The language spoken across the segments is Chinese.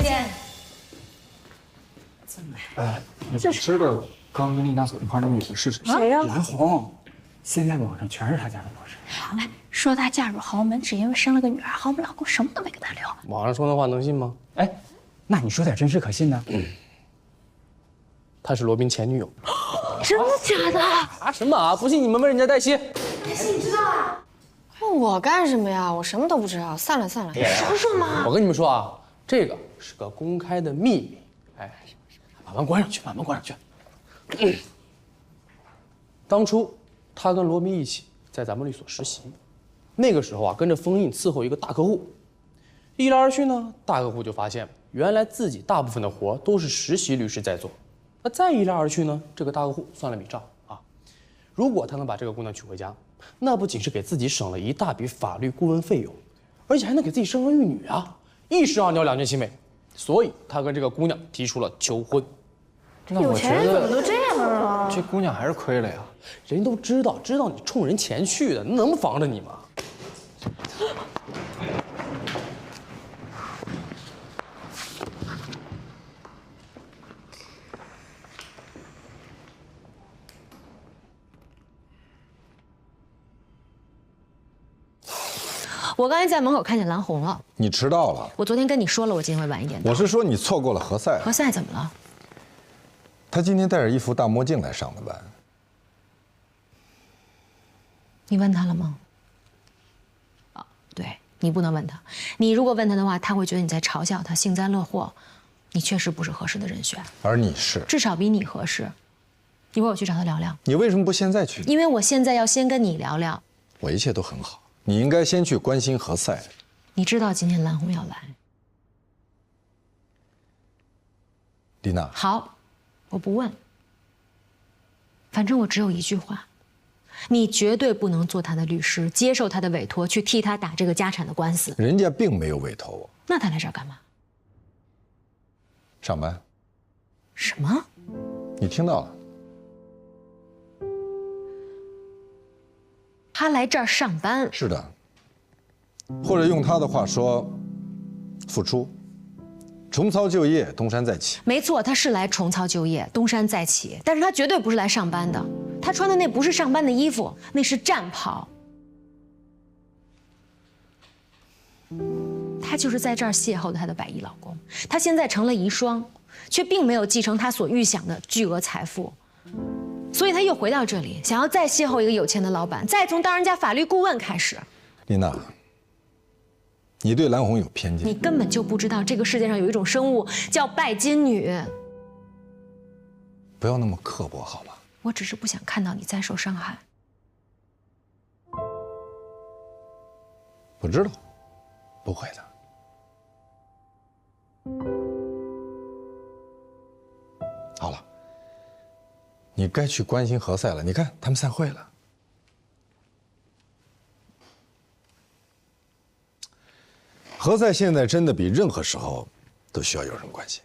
见。你知道刚跟丽娜走一块那女的是谁？谁呀？蓝红。现在网上全是她家的故事。哎，说她嫁入豪门只因为生了个女儿，豪门老公什么都没给她留。网上说那话能信吗？哎，那你说点真实可信的。她是罗宾前女友。真的假的？啊什么啊？不信你们问人家黛西。黛西，你知道啊？问我干什么呀？我什么都不知道。算了算了，你说说嘛。我跟你们说啊，这个是个公开的秘密。哎，把门关上去，把门关上去。当初他跟罗密一起在咱们律所实习，那个时候啊，跟着封印伺候一个大客户。一来二去呢，大客户就发现原来自己大部分的活都是实习律师在做。那再一来二去呢，这个大客户算了笔账啊，如果他能把这个姑娘娶回家，那不仅是给自己省了一大笔法律顾问费用，而且还能给自己生儿育女啊，一石二鸟，两全其美。所以他跟这个姑娘提出了求婚。有钱人怎么都这样啊？这姑娘还是亏了呀。人都知道你冲人钱去的，能防着你吗？我刚才在门口看见蓝红了。你迟到了。我昨天跟你说了，我今天会晚一点到。我是说你错过了何塞。何塞怎么了？他今天戴着一副大墨镜来上的班。你问他了吗？啊，对，你不能问他。你如果问他的话，他会觉得你在嘲笑他，幸灾乐祸。你确实不是合适的人选。而你是，至少比你合适。一会儿我去找他聊聊。你为什么不现在去？因为我现在要先跟你聊聊。我一切都很好，你应该先去关心何塞。你知道今天蓝红要来。丽娜。好，我不问。反正我只有一句话，你绝对不能做他的律师，接受他的委托，去替他打这个家产的官司。人家并没有委托我。那他来这儿干嘛？上班。什么？你听到了。他来这儿上班。是的。或者用他的话说，付出，重操旧业，东山再起。没错，他是来重操旧业，东山再起，但是他绝对不是来上班的。他穿的那不是上班的衣服，那是战袍。他就是在这儿邂逅的他的百亿老公，他现在成了遗孀，却并没有继承他所预想的巨额财富，所以他又回到这里，想要再邂逅一个有钱的老板，再从当人家法律顾问开始。丽娜，你对蓝红有偏见。你根本就不知道这个世界上有一种生物叫拜金女。不要那么刻薄好吗？我只是不想看到你再受伤害。我知道，不会的。好了，你该去关心何塞了。你看，他们散会了。何塞现在真的比任何时候都需要有人关心。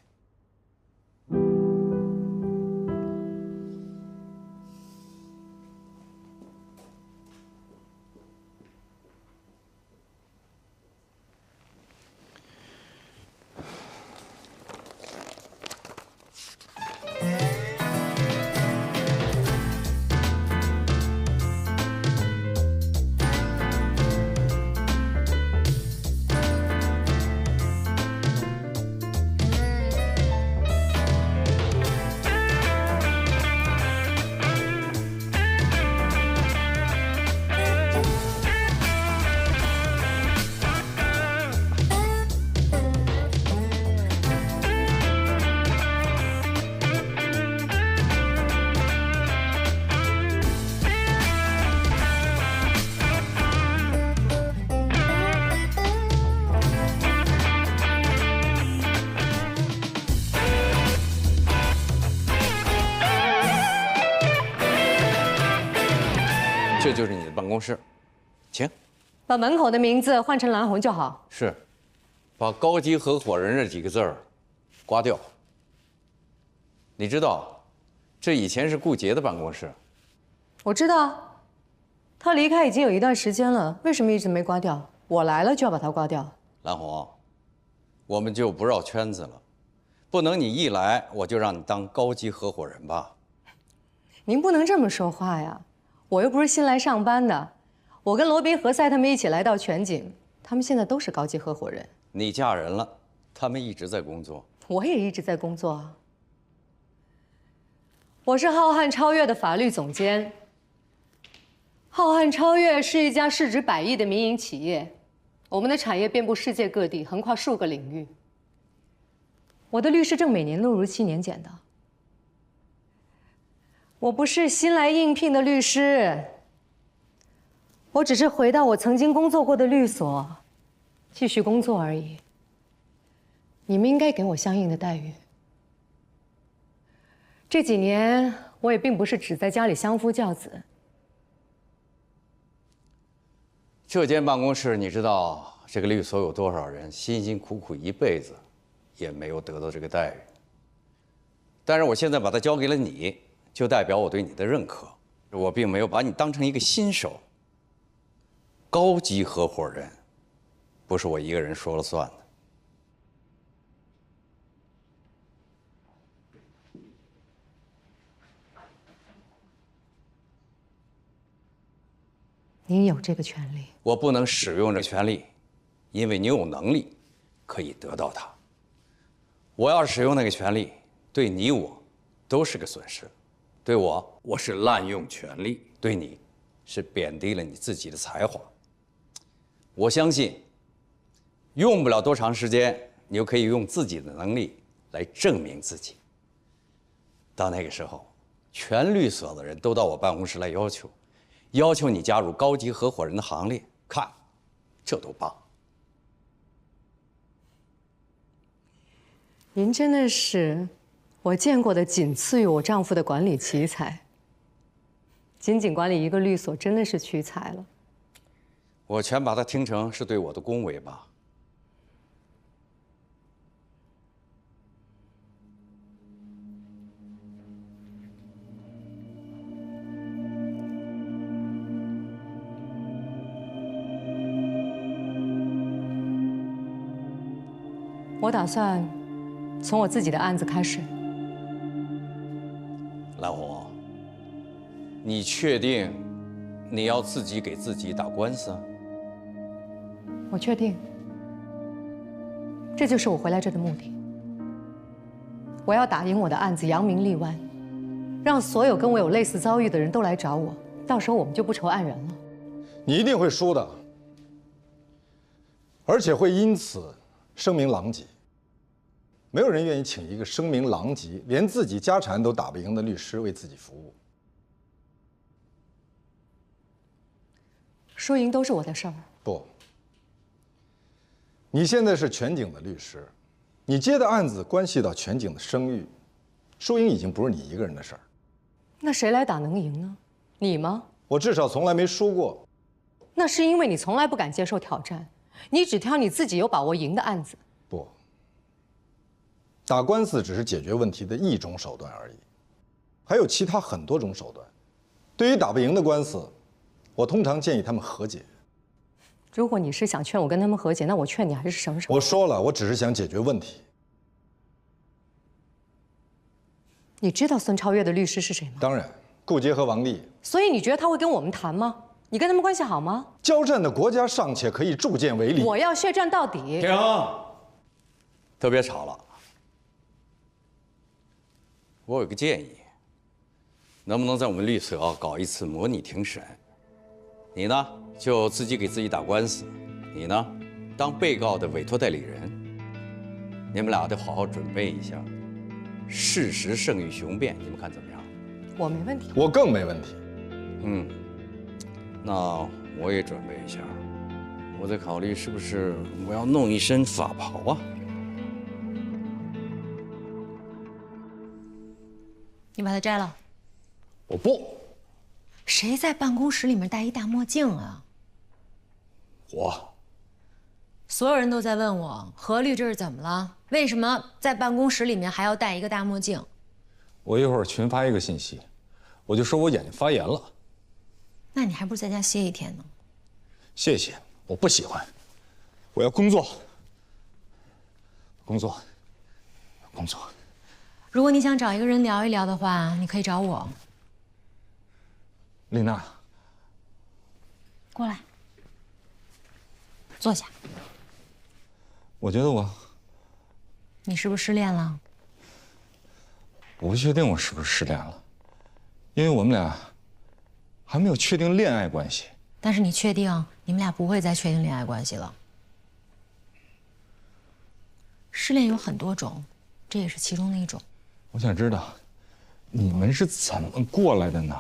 这就是你的办公室，请。把门口的名字换成蓝红就好。是，把高级合伙人这几个字儿刮掉。你知道，这以前是顾杰的办公室。我知道，他离开已经有一段时间了，为什么一直没刮掉？我来了就要把它刮掉。蓝红，我们就不绕圈子了。不能你一来我就让你当高级合伙人吧？您不能这么说话呀！我又不是新来上班的，我跟罗宾、何塞他们一起来到全景，他们现在都是高级合伙人。你嫁人了，他们一直在工作。我也一直在工作啊。我是浩瀚超越的法律总监。浩瀚超越是一家市值100亿的民营企业，我们的产业遍布世界各地，横跨数个领域。我的律师证每年都如期年检的。我不是新来应聘的律师，我只是回到我曾经工作过的律所，继续工作而已。你们应该给我相应的待遇。这几年我也并不是只在家里相夫教子。这间办公室，你知道这个律所有多少人辛辛苦苦一辈子，也没有得到这个待遇。但是我现在把它交给了你，就代表我对你的认可。我并没有把你当成一个新手。高级合伙人，不是我一个人说了算的。您有这个权利。我不能使用这权利，因为你有能力可以得到它。我要是使用那个权利，对你我都是个损失。对我是滥用权力；对你，是贬低了你自己的才华。我相信，用不了多长时间，你就可以用自己的能力来证明自己。到那个时候，全律所的人都到我办公室来要求你加入高级合伙人的行列，看，这多棒！您真的是我见过的仅次于我丈夫的管理奇才。仅仅管理一个律所真的是屈才了。我全把它听成是对我的恭维吧。我打算从我自己的案子开始。蓝红，你确定你要自己给自己打官司？我确定，这就是我回来这的目的。我要打赢我的案子，扬名立万，让所有跟我有类似遭遇的人都来找我，到时候我们就不愁案源了。你一定会输的，而且会因此声名狼藉。没有人愿意请一个声名狼藉、连自己家产都打不赢的律师为自己服务。输赢都是我的事儿。不，你现在是全景的律师，你接的案子关系到全景的声誉，输赢已经不是你一个人的事儿。那谁来打能赢呢？你吗？我至少从来没输过。那是因为你从来不敢接受挑战，你只挑你自己有把握赢的案子。不，打官司只是解决问题的一种手段而已，还有其他很多种手段。对于打不赢的官司，我通常建议他们和解。如果你是想劝我跟他们和解，那我劝你还是省手。我说了，我只是想解决问题。你知道孙超越的律师是谁吗？当然，顾杰和王丽。所以你觉得他会跟我们谈吗？你跟他们关系好吗？交战的国家尚且可以铸剑为犁。我要血战到底。停！都别吵了。我有个建议，能不能在我们律所搞一次模拟庭审？你呢，就自己给自己打官司；你呢，当被告的委托代理人。你们俩得好好准备一下，事实胜于雄辩，你们看怎么样？我没问题。我更没问题。那我也准备一下。我在考虑是不是我要弄一身法袍啊？你把它摘了。我不，谁在办公室里面戴一大墨镜啊？我所有人都在问我何律这是怎么了？为什么在办公室里面还要戴一个大墨镜？我一会儿群发一个信息，我就说我眼睛发炎了。那你还不如在家歇一天呢。谢谢，我不喜欢，我要工作。工作。工作。如果你想找一个人聊一聊的话，你可以找我。丽娜，过来，坐下。我觉得你是不是失恋了？我不确定我是不是失恋了，因为我们俩还没有确定恋爱关系。但是你确定你们俩不会再确定恋爱关系了？失恋有很多种，这也是其中的一种。我想知道，你们是怎么过来的呢？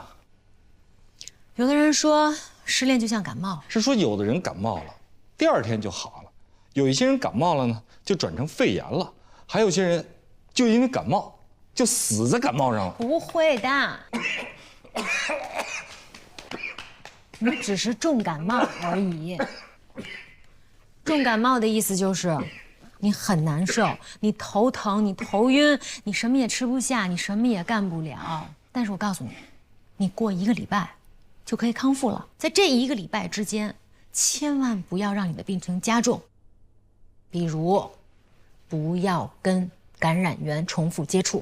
有的人说失恋就像感冒，是说有的人感冒了，第2天就好了；有一些人感冒了呢，就转成肺炎了；还有些人就因为感冒就死在感冒上了。不会的，你只是重感冒而已。重感冒的意思就是你很难受，你头疼，你头晕，你什么也吃不下，你什么也干不了。但是我告诉你，你过1个礼拜就可以康复了。在这1个礼拜之间，千万不要让你的病情加重，比如不要跟感染源重复接触。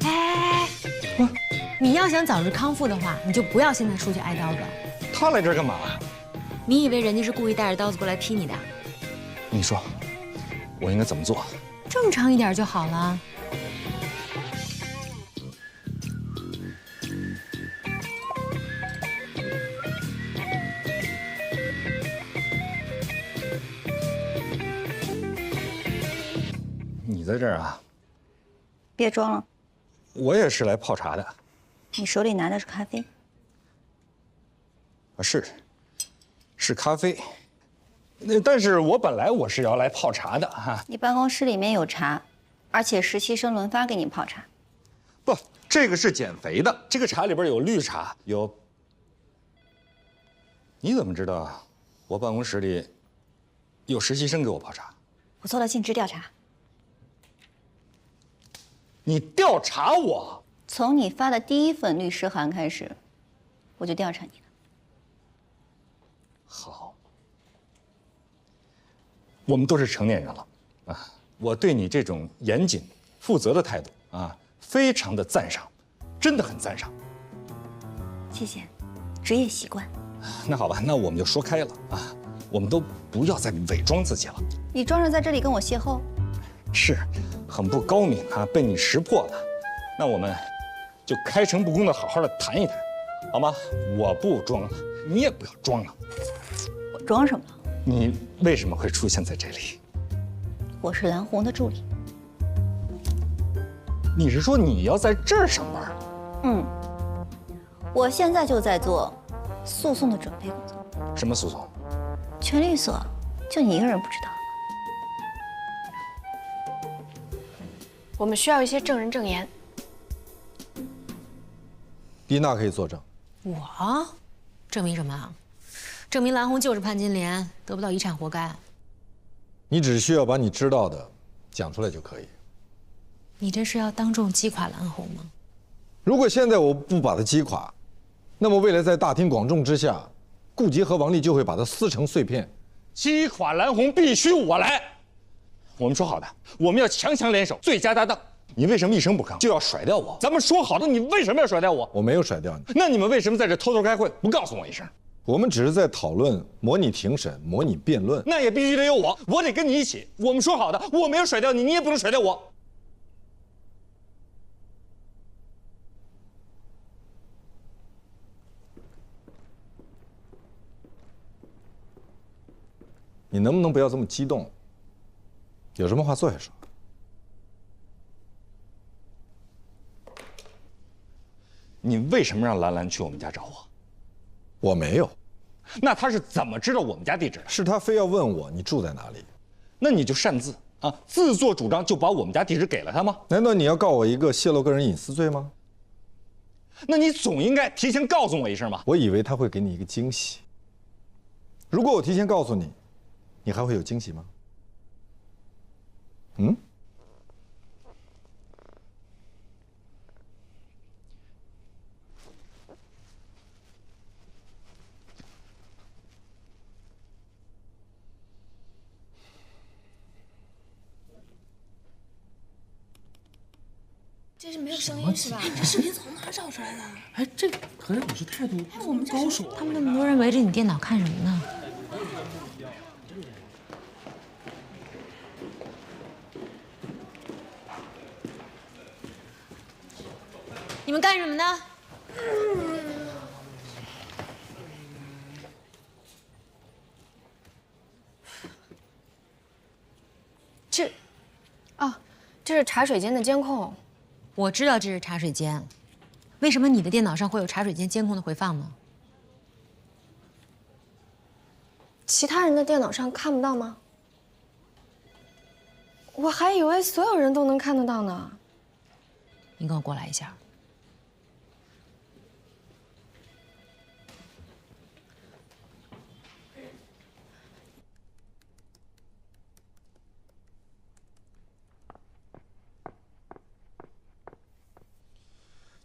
哎，你要想早日康复的话，你就不要现在出去挨刀子。他来这儿干嘛？你以为人家是故意带着刀子过来劈你的？你说，我应该怎么做？正常一点就好了。你在这儿啊？别装了，我也是来泡茶的。你手里拿的是咖啡。啊，是咖啡。但是我本来我是要来泡茶的哈。你办公室里面有茶，而且实习生轮番给你泡茶。不，这个是减肥的。这个茶里边有绿茶，有。你怎么知道我办公室里有实习生给我泡茶？我做了尽职调查，你调查我？从你发的第1份律师函开始，我就调查你了。好，我们都是成年人了啊，我对你这种严谨、负责的态度啊，非常的赞赏，真的很赞赏。谢谢，职业习惯。那好吧，那我们就说开了啊，我们都不要再伪装自己了。你装着在这里跟我邂逅，是，很不高明啊，被你识破了。那我们就开诚布公的好好的谈一谈，好吗？我不装了，你也不要装了。我装什么了？你为什么会出现在这里？我是蓝红的助理。你是说你要在这儿上班？嗯，我现在就在做诉讼的准备工作。什么诉讼？权律所，就你一个人不知道。我们需要一些证人证言。丽娜可以作证。我证明什么啊？证明蓝红就是潘金莲，得不到遗产活该。你只需要把你知道的讲出来就可以。你这是要当众击垮蓝红吗？如果现在我不把他击垮，那么未来在大庭广众之下，顾杰和王丽就会把他撕成碎片。击垮蓝红必须我来。我们说好的，我们要强强联手，最佳搭档。你为什么一声不吭就要甩掉我？咱们说好的，你为什么要甩掉我？我没有甩掉你。那你们为什么在这偷偷开会，不告诉我一声？我们只是在讨论模拟庭审、模拟辩论。那也必须得有我，我得跟你一起。我们说好的，我没有甩掉你，你也不能甩掉我。你能不能不要这么激动？有什么话坐下说。你为什么让兰兰去我们家找我？我没有。那她是怎么知道我们家地址的？是她非要问我你住在哪里。那你就擅自啊，自作主张就把我们家地址给了她吗？难道你要告我一个泄露个人隐私罪吗？那你总应该提前告诉我一声吧。我以为他会给你一个惊喜。如果我提前告诉你，你还会有惊喜吗？嗯？没有声音是吧？这视频从哪找出来的？哎，这何老师态度高手。他们那么多人围着你电脑看什么呢？你们干什么呢？这是茶水间的监控。我知道这是茶水间，为什么你的电脑上会有茶水间监控的回放呢？其他人的电脑上看不到吗？我还以为所有人都能看得到呢。你跟我过来一下。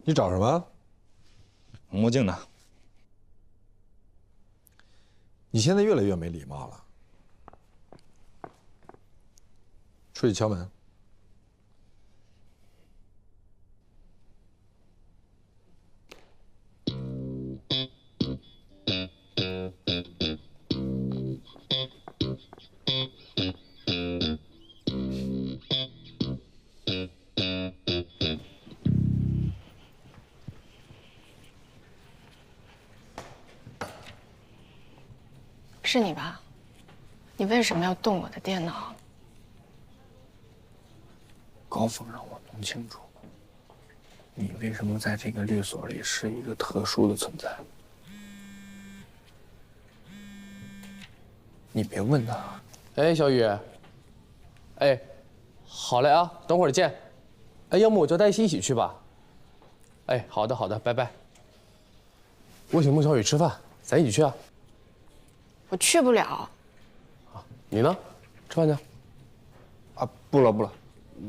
你找什么？魔镜呢？你现在越来越没礼貌了。出去敲门。是你吧？你为什么要动我的电脑？高峰让我弄清楚，你为什么在这个律所里是一个特殊的存在。你别问他。哎，小雨。哎，好嘞啊，等会儿见。哎，要么我叫黛西一起去吧。哎，好的好的，拜拜。我请孟小雨吃饭，咱一起去啊。我去不了。你呢？吃饭去。啊，不了不了，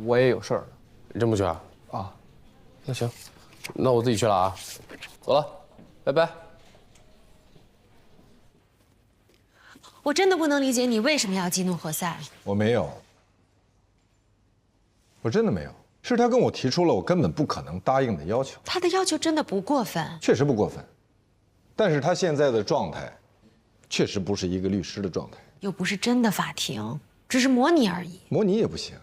我也有事儿。你真不去啊？啊，那行，那我自己去了啊。走了，拜拜。我真的不能理解你为什么要激怒何塞。我没有，我真的没有，是他跟我提出了我根本不可能答应的要求。他的要求真的不过分，确实不过分，但是他现在的状态，确实不是一个律师的状态。又不是真的法庭，只是模拟而已。模拟也不行，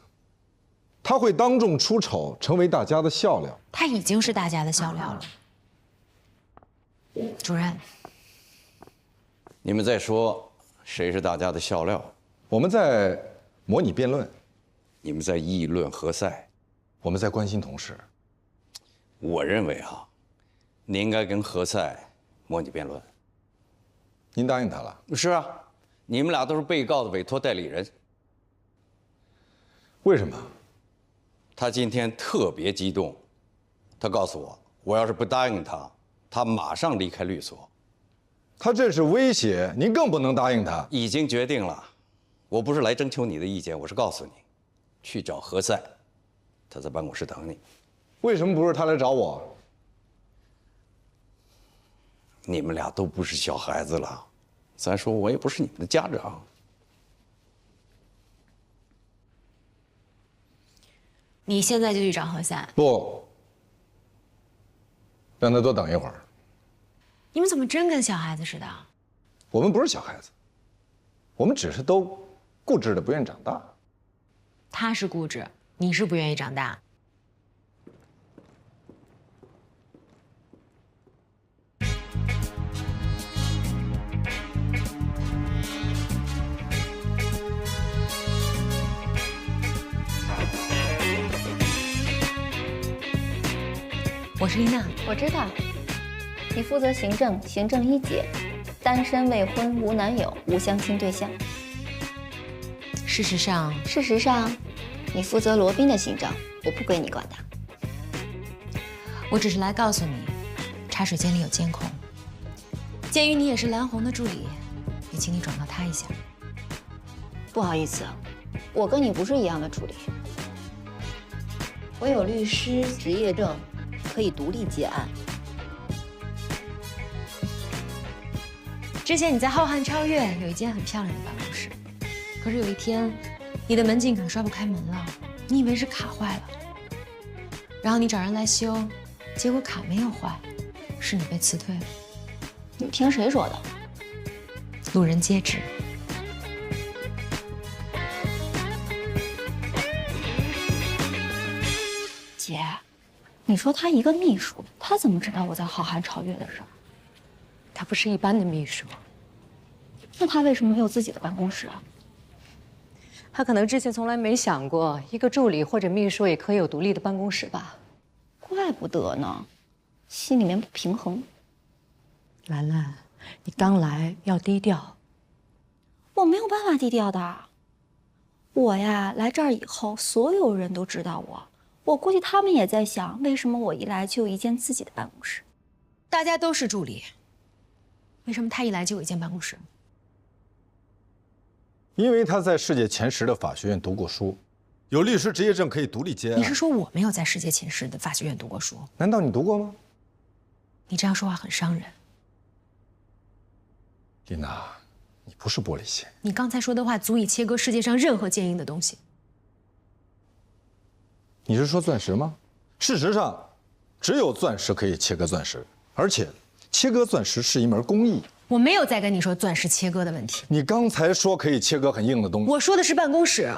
他会当众出丑，成为大家的笑料。他已经是大家的笑料了。主任，你们在说谁是大家的笑料？我们在模拟辩论，你们在议论何塞，我们在关心同事。我认为啊，你应该跟何塞模拟辩论。您答应他了？是啊，你们俩都是被告的委托代理人。为什么？他今天特别激动，他告诉我，我要是不答应他，他马上离开律所。他这是威胁，您更不能答应他。已经决定了，我不是来征求你的意见，我是告诉你，去找何塞，他在办公室等你。为什么不是他来找我？你们俩都不是小孩子了，咱说我也不是你们的家长。你现在就去找何塞。不，让他多等一会儿。你们怎么真跟小孩子似的？我们不是小孩子，我们只是都固执的不愿长大。他是固执，你是不愿意长大。我是丽娜，我知道，你负责行政，行政一姐，单身未婚，无男友，无相亲对象。事实上，你负责罗宾的行政，我不归你管的。我只是来告诉你，茶水间里有监控。鉴于你也是蓝红的助理，也请你转告他一下。不好意思，我跟你不是一样的助理。我有律师执业证，可以独立接案。之前你在浩瀚超越有一间很漂亮的办公室，可是有一天，你的门禁卡刷不开门了，你以为是卡坏了，然后你找人来修，结果卡没有坏，是你被辞退了。你听谁说的？路人皆知。姐，你说他一个秘书，他怎么知道我在浩瀚超越的事儿？他不是一般的秘书，那他为什么没有自己的办公室啊？他可能之前从来没想过，一个助理或者秘书也可以有独立的办公室吧？怪不得呢，心里面不平衡。兰兰，你刚来要低调。我没有办法低调的。我呀，来这儿以后，所有人都知道我。我估计他们也在想，为什么我一来就有一间自己的办公室？大家都是助理，为什么他一来就有一间办公室？因为他在世界前10的法学院读过书，有律师执业证，可以独立接案。你是说我没有在世界前10的法学院读过书？难道你读过吗？你这样说话很伤人。丽娜，你不是玻璃心。你刚才说的话足以切割世界上任何坚硬的东西。你是说钻石吗？事实上，只有钻石可以切割钻石，而且切割钻石是一门工艺。我没有在跟你说钻石切割的问题。你刚才说可以切割很硬的东西。我说的是办公室。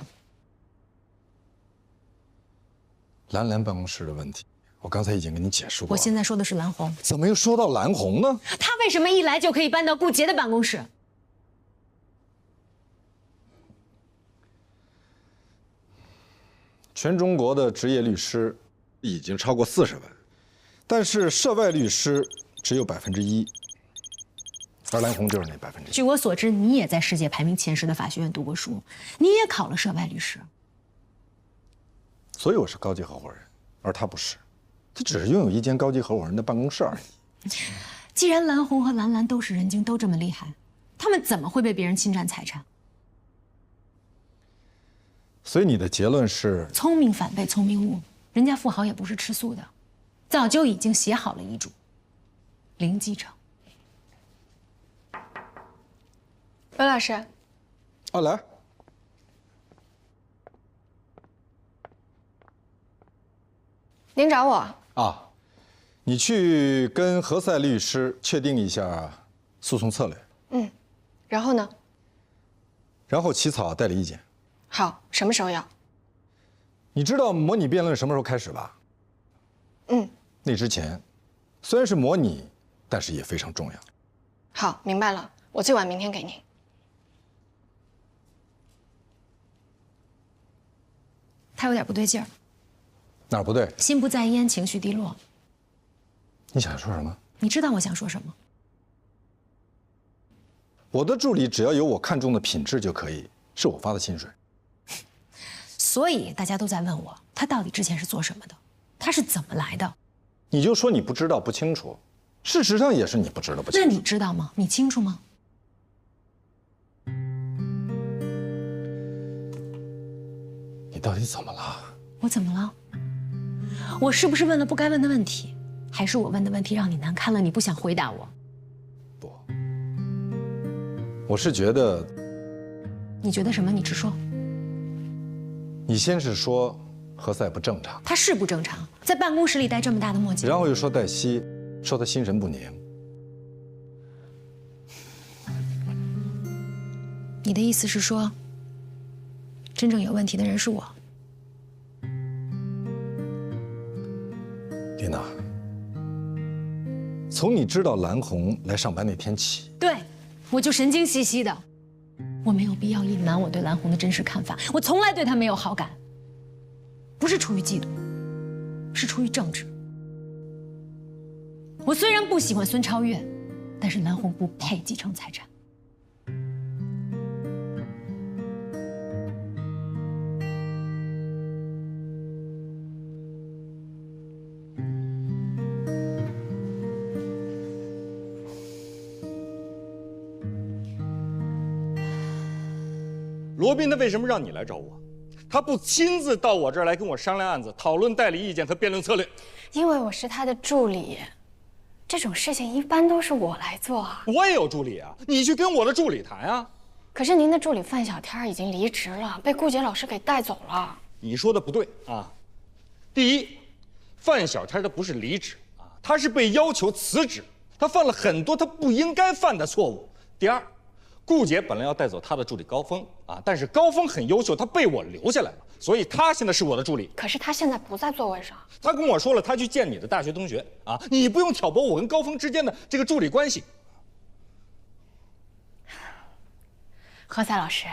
兰兰办公室的问题，我刚才已经跟你解释过了。我现在说的是蓝红。怎么又说到蓝红呢？他为什么一来就可以搬到顾杰的办公室？全中国的职业律师已经超过40万，但是涉外律师只有1%，而蓝红就是那1%。据我所知，你也在世界排名前10的法学院读过书，你也考了涉外律师。所以我是高级合伙人，而他不是，他只是拥有一间高级合伙人的办公室而已。既然蓝红和蓝蓝都是人精，都这么厉害，他们怎么会被别人侵占财产？所以你的结论是：聪明反被聪明误。人家富豪也不是吃素的，早就已经写好了遗嘱，零继承。罗老师，啊，来，您找我啊，你去跟何塞律师确定一下诉讼策略。然后呢？然后起草代理意见。好，什么时候要？你知道模拟辩论什么时候开始吧？那之前，虽然是模拟，但是也非常重要。好，明白了，我最晚明天给您。他有点不对劲儿，哪儿不对？心不在焉，情绪低落。你想说什么？你知道我想说什么？我的助理只要有我看中的品质就可以，是我发的薪水。所以大家都在问我，他到底之前是做什么的？他是怎么来的？你就说你不知道不清楚，事实上也是你不知道不清楚。那你知道吗？你清楚吗？你到底怎么了？我怎么了？我是不是问了不该问的问题？还是我问的问题让你难堪了，你不想回答我？不，我是觉得。你觉得什么？你直说。你先是说何塞不正常，他是不正常，在办公室里戴这么大的墨镜，然后又说黛西，说他心神不宁。你的意思是说，真正有问题的人是我？丽娜，从你知道蓝红来上班那天起，对，我就神经兮兮的。我没有必要隐瞒我对蓝红的真实看法，我从来对他没有好感，不是出于嫉妒，是出于政治。我虽然不喜欢孙超越，但是蓝红不配继承财产。罗宾他为什么让你来找我？他不亲自到我这儿来跟我商量案子、讨论代理意见和辩论策略？因为我是他的助理，这种事情一般都是我来做啊。我也有助理啊，你去跟我的助理谈啊。可是您的助理范小天已经离职了，被顾杰老师给带走了。你说的不对啊！第一，范小天他不是离职啊，他是被要求辞职，他犯了很多他不应该犯的错误。第二，顾姐本来要带走他的助理高峰啊，但是高峰很优秀，他被我留下来了，所以他现在是我的助理。可是他现在不在座位上。他跟我说了，他去见你的大学同学啊，你不用挑拨我跟高峰之间的这个助理关系。何塞老师，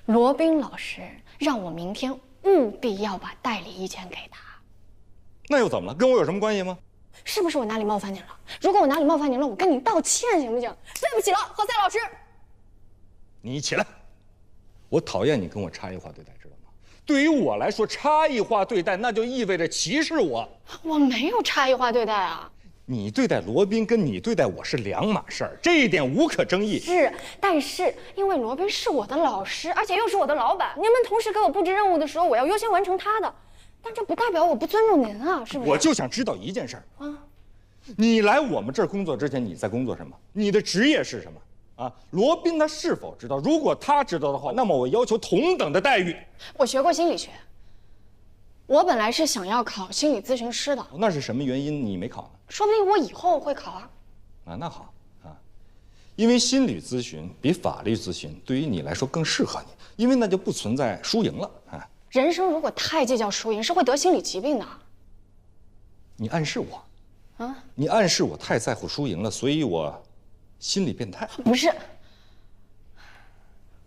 罗宾老师让我明天务必要把代理意见给他。那又怎么了？跟我有什么关系吗？是不是我哪里冒犯您了？如果我哪里冒犯您了，我跟您道歉行不行？对不起了，何塞老师。你起来！我讨厌你跟我差异化对待，知道吗？对于我来说，差异化对待那就意味着歧视我。我没有差异化对待啊。你对待罗宾跟你对待我是两码事儿，这一点无可争议。是，但是因为罗宾是我的老师，而且又是我的老板，您们同时给我布置任务的时候，我要优先完成他的。但这不代表我不尊重您啊，是不是？我就想知道一件事儿啊，你来我们这儿工作之前你在工作什么？你的职业是什么？啊，罗宾他是否知道？如果他知道的话，那么我要求同等的待遇。我学过心理学，我本来是想要考心理咨询师的。那是什么原因你没考呢？说不定我以后会考啊。啊，那好啊，因为心理咨询比法律咨询对于你来说更适合你，因为那就不存在输赢了啊。人生如果太计较输赢，是会得心理疾病的。你暗示我，啊？你暗示我太在乎输赢了，所以我心理变态。不是，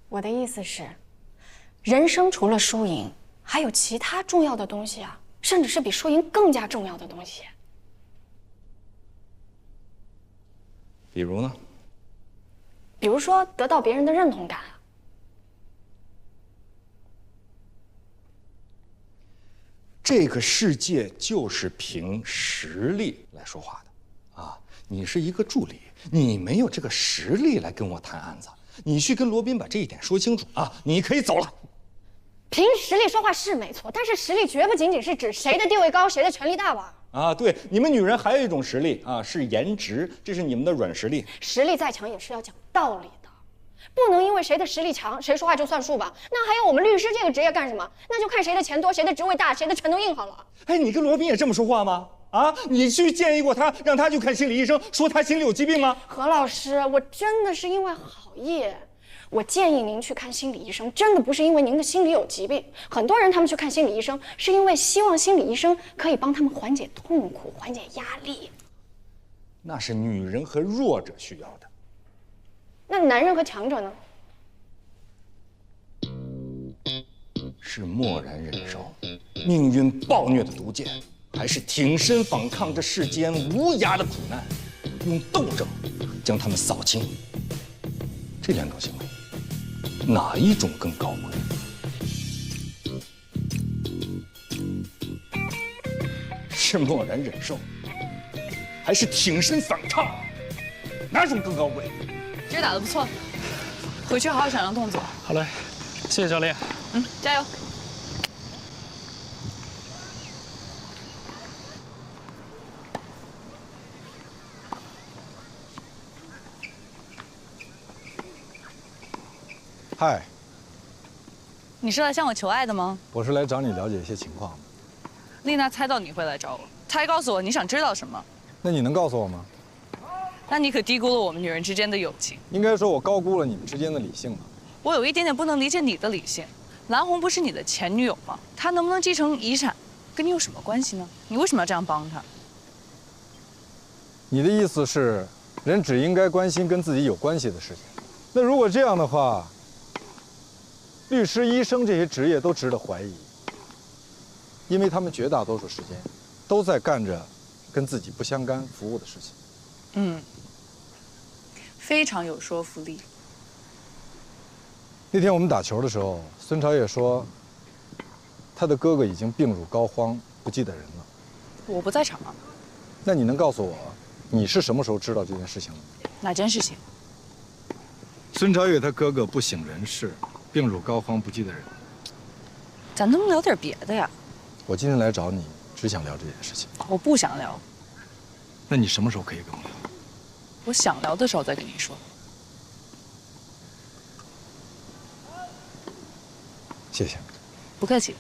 我的意思是，人生除了输赢，还有其他重要的东西啊，甚至是比输赢更加重要的东西。比如呢？比如说得到别人的认同感。这个世界就是凭实力来说话的，啊！你是一个助理，你没有这个实力来跟我谈案子，你去跟罗宾把这一点说清楚啊！你可以走了。凭实力说话是没错，但是实力绝不仅仅是指谁的地位高，谁的权力大吧？啊，对，你们女人还有一种实力啊，是颜值，这是你们的软实力。实力再强也是要讲道理的，不能因为谁的实力强，谁说话就算数吧？那还有我们律师这个职业干什么？那就看谁的钱多，谁的职位大，谁的拳头硬好了。哎，你跟罗宾也这么说话吗？啊，你去建议过他，让他去看心理医生，说他心里有疾病吗？何老师，我真的是因为好意。我建议您去看心理医生，真的不是因为您的心里有疾病。很多人他们去看心理医生，是因为希望心理医生可以帮他们缓解痛苦、缓解压力。那是女人和弱者需要的。那男人和强者呢？是默然忍受命运暴虐的毒箭，还是挺身反抗这世间无涯的苦难，用斗争将他们扫清？这两种行为，哪一种更高贵？是默然忍受，还是挺身反抗？哪种更高贵？今儿打得不错，回去好好想想动作。好嘞，谢谢教练。加油！嗨，你是来向我求爱的吗？我是来找你了解一些情况的。丽娜猜到你会来找我，她还告诉我你想知道什么。那你能告诉我吗？那你可低估了我们女人之间的友情。应该说我高估了你们之间的理性吧。我有一点点不能理解你的理性。蓝红不是你的前女友吗？她能不能继承遗产，跟你有什么关系呢？你为什么要这样帮她？你的意思是，人只应该关心跟自己有关系的事情。那如果这样的话，律师、医生这些职业都值得怀疑，因为他们绝大多数时间都在干着跟自己不相干服务的事情。非常有说服力。那天我们打球的时候，孙朝野说，他的哥哥已经病入膏肓，不记得人了。我不在场啊。那你能告诉我，你是什么时候知道这件事情的？哪件事情？孙朝野他哥哥不省人事，病入膏肓，不记得人。咱能不能聊点别的呀？我今天来找你，只想聊这件事情。我不想聊。那你什么时候可以跟我聊？我想聊的时候再跟你说。谢谢。不客气。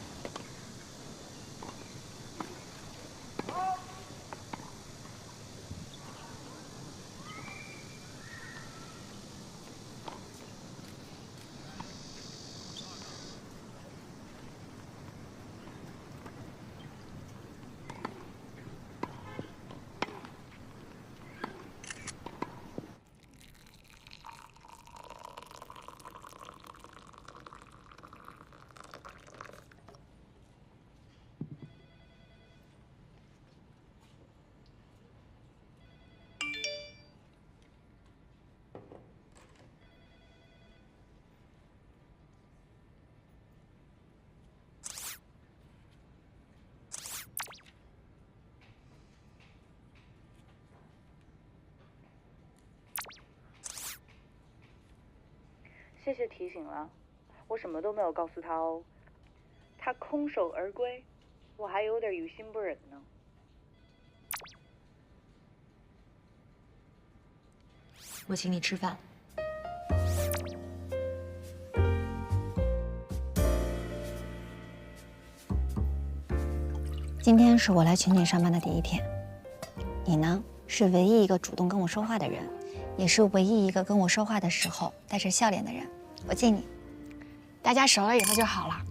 谢谢提醒了，我什么都没有告诉他哦。他空手而归，我还有点于心不忍呢。我请你吃饭。今天是我来群里上班的第一天，你呢是唯一一个主动跟我说话的人，也是唯一一个跟我说话的时候带着笑脸的人。我敬你。大家熟了以后就好了。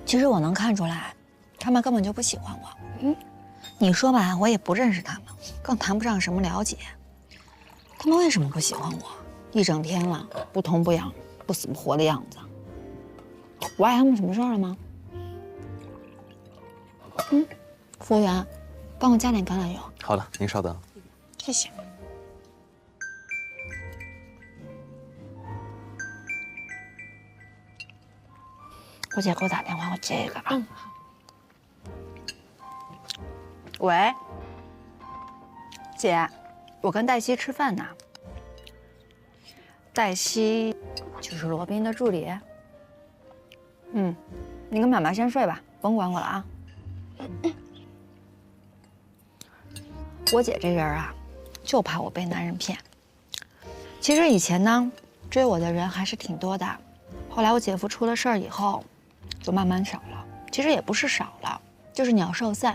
其实我能看出来，他们根本就不喜欢我。你说吧，我也不认识他们，更谈不上什么了解。他们为什么不喜欢我？一整天了，不痛不痒、不死不活的样子。我碍他们什么事儿了吗？服务员，帮我加点橄榄油。好的，您稍等。谢谢。我姐给我打电话，我接一个啊。喂，姐，我跟黛西吃饭呢。黛西就是罗宾的助理。你跟妈妈先睡吧，甭管我了啊。我姐这人啊，就怕我被男人骗。其实以前呢，追我的人还是挺多的，后来我姐夫出了事儿以后，就慢慢少了。其实也不是少了，就是鸟兽散，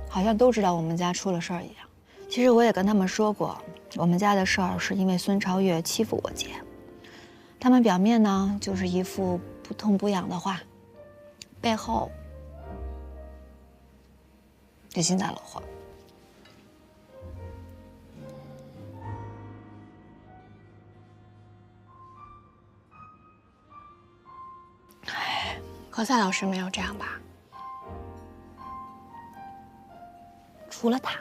好像都知道我们家出了事儿一样。其实我也跟他们说过，我们家的事儿是因为孙超越欺负我姐，他们表面呢就是一副不痛不痒的话，背后就幸灾乐祸。何赛老师没有这样吧？除了他。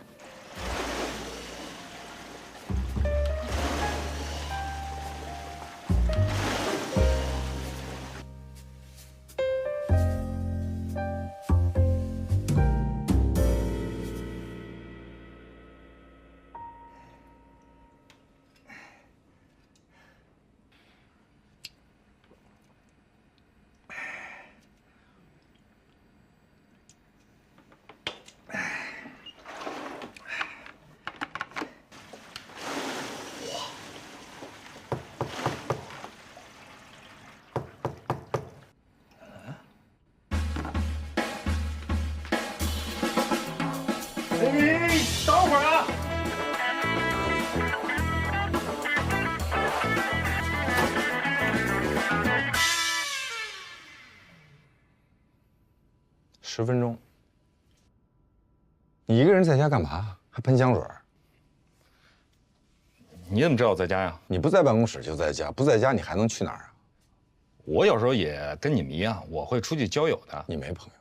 等会儿啊！10分钟。你一个人在家干嘛？还喷香水？你怎么知道我在家呀？你不在办公室就在家，不在家你还能去哪儿啊？我有时候也跟你们一样，我会出去交友的。你没朋友。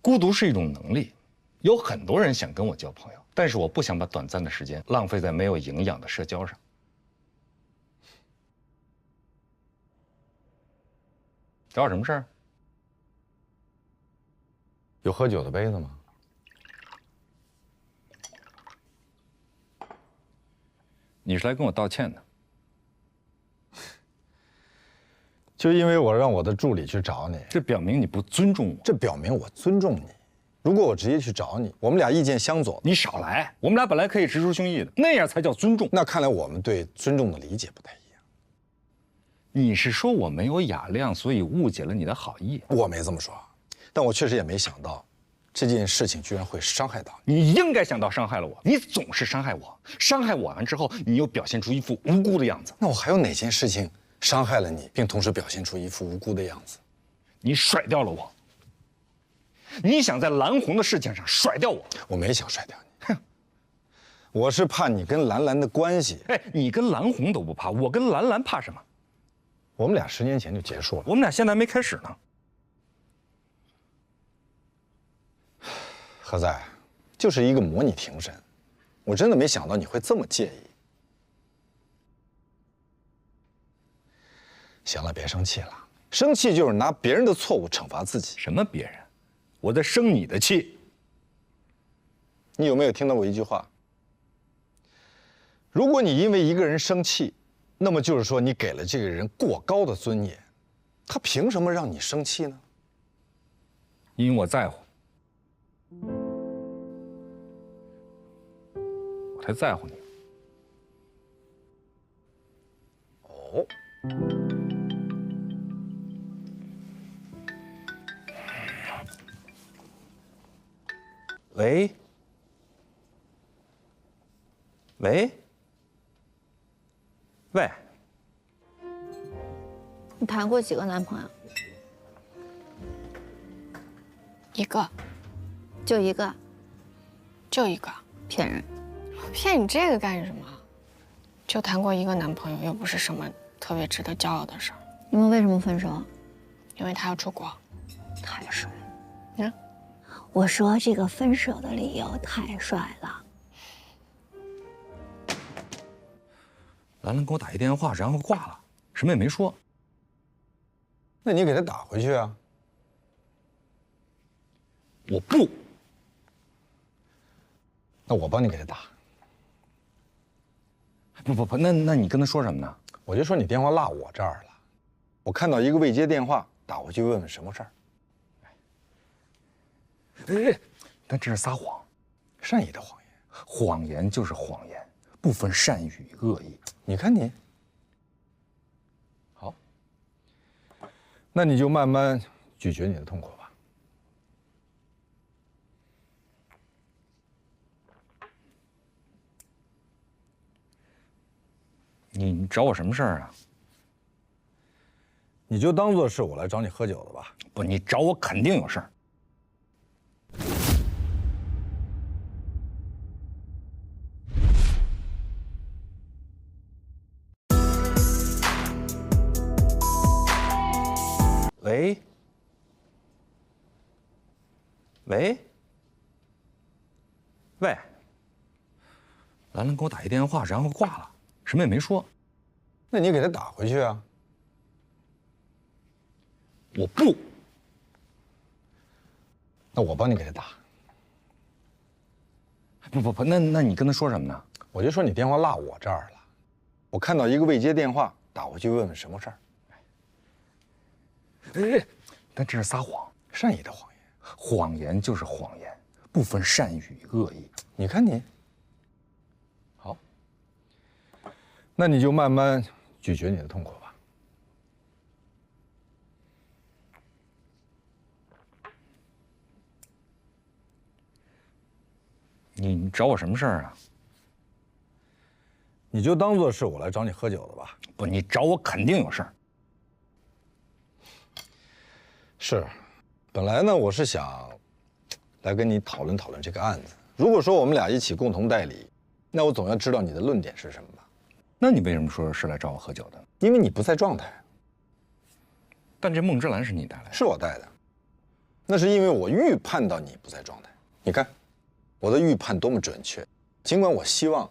孤独是一种能力，有很多人想跟我交朋友，但是我不想把短暂的时间浪费在没有营养的社交上。找我什么事儿？有喝酒的杯子吗？你是来跟我道歉的？就因为我让我的助理去找你，这表明你不尊重我。这表明我尊重你。如果我直接去找你，我们俩意见相左，你少来。我们俩本来可以直抒胸臆的，那样才叫尊重。那看来我们对尊重的理解不太一样。你是说我没有雅量，所以误解了你的好意？我没这么说，但我确实也没想到，这件事情居然会伤害到你。你应该想到伤害了我，你总是伤害我，伤害我完之后，你又表现出一副无辜的样子。那我还有哪件事情伤害了你，并同时表现出一副无辜的样子？你甩掉了我，你想在蓝红的事情上甩掉我？我没想甩掉你，哼，我是怕你跟兰兰的关系。哎，你跟蓝红都不怕，我跟兰兰怕什么？我们俩10年前就结束了，我们俩现在还没开始呢。何在，就是一个模拟庭审，我真的没想到你会这么介意。行了，别生气了。生气就是拿别人的错误惩罚自己。什么别人？我在生你的气。你有没有听到过一句话？如果你因为一个人生气，那么就是说你给了这个人过高的尊严，他凭什么让你生气呢？因为我在乎，我才在乎你。哦。喂。喂。喂。你谈过几个男朋友？一个，就一个，就一个。骗人！骗你这个干什么？就谈过一个男朋友，又不是什么特别值得骄傲的事儿。你们为什么分手？因为他要出国。太帅了。我说这个分手的理由太帅了。兰兰给我打一电话，然后挂了，什么也没说。那你给他打回去啊。我不。那我帮你给他打。不，那你跟他说什么呢？我就说你电话落我这儿了，我看到一个未接电话，打回去问问什么事儿。哎，但这是撒谎，善意的谎言。谎言就是谎言，不分善意与恶意。你看你。好，那你就慢慢咀嚼你的痛苦吧。你找我什么事儿啊？你就当做是我来找你喝酒的吧。不，你找我肯定有事儿。喂。喂。喂。兰兰给我打一电话，然后挂了，什么也没说。那你给他打回去啊。我不。那我帮你给他打。不，那你跟他说什么呢？我就说你电话落我这儿了，我看到一个未接电话，打回去问问什么事儿。哎，但这是撒谎，善意的谎言。谎言就是谎言，不分善意与恶意。你看你。好，那你就慢慢咀嚼你的痛苦吧。你找我什么事儿啊？你就当做是我来找你喝酒的吧。不，你找我肯定有事儿。是，本来呢，我是想来跟你讨论讨论这个案子。如果说我们俩一起共同代理，那我总要知道你的论点是什么吧？那你为什么说是来找我喝酒的？因为你不在状态。但这孟芝兰是你带来的？是我带的。那是因为我预判到你不在状态。你看，我的预判多么准确。尽管我希望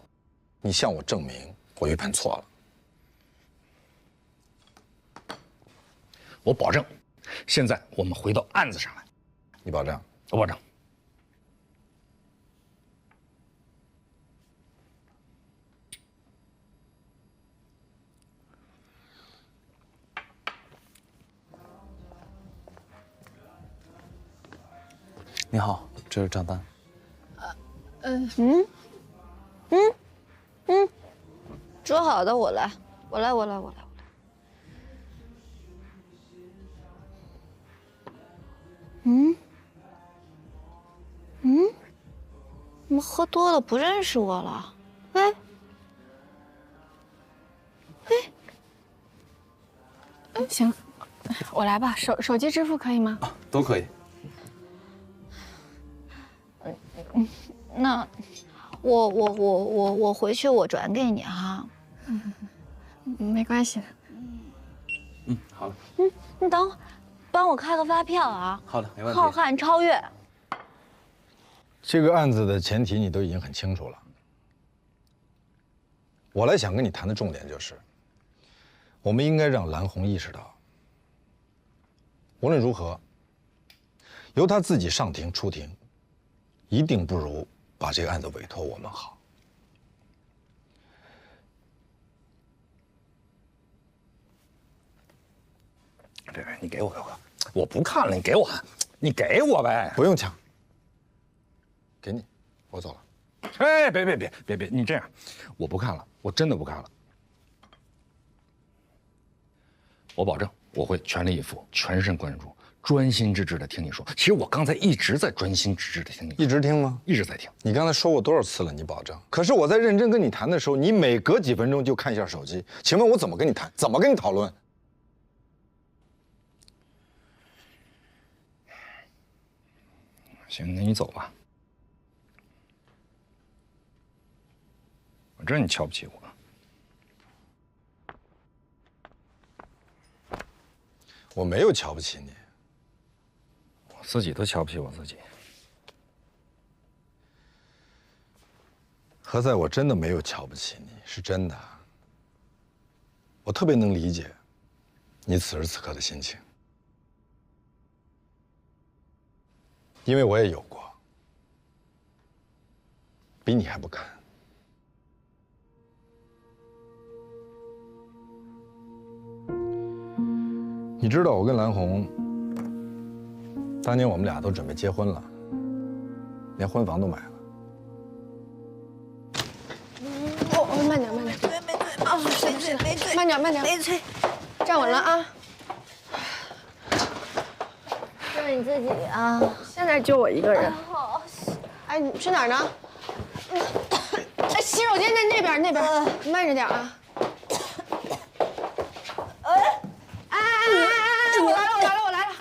你向我证明我预判错了。我保证。现在我们回到案子上来。你保证？我保证。你好，这是账单。说好的，我来。怎么喝多了不认识我了？行，我来吧。手机支付可以吗？都可以。那我回去我转给你哈。没关系的。好的。你等会儿，帮我开个发票啊。好的，没问题。浩瀚超越。这个案子的前提你都已经很清楚了。我来想跟你谈的重点就是，我们应该让蓝红意识到，无论如何，由他自己上庭出庭，一定不如把这个案子委托我们好。别，你给我，我不看了，你给我，你给我呗，不用抢，给你，我走了。哎，别，你这样，我不看了，我真的不看了。我保证我会全力以赴、全神贯注、专心致志的听你说。其实我刚才一直在专心致志的听你，一直听吗？一直在听。你刚才说过多少次了？你保证？可是我在认真跟你谈的时候，你每隔几分钟就看一下手机。请问我怎么跟你谈？怎么跟你讨论？行，那你走吧。我知道你瞧不起我。我没有瞧不起你，我自己都瞧不起我自己。何塞，我真的没有瞧不起你，是真的。我特别能理解你此时此刻的心情，因为我也有过，比你还不堪。你知道我跟蓝红，当年我们俩都准备结婚了，连婚房都买了。哦，慢点，慢点。啊，是的，慢点，慢点。没催，站稳了啊。就是你自己啊。现在就我一个人。哎，你去哪儿呢？哎，洗手间在那边，那边。慢着点啊。我来了。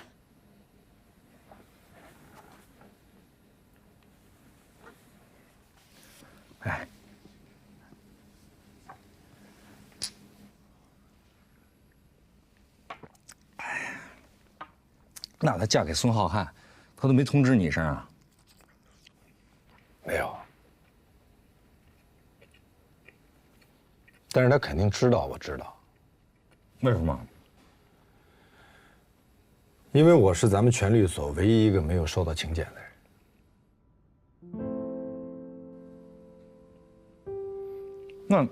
哎，那她嫁给孙浩瀚，她都没通知你一声啊？没有。但是他肯定知道，我知道。为什么？因为我是咱们全律所唯一一个没有收到请柬的人。那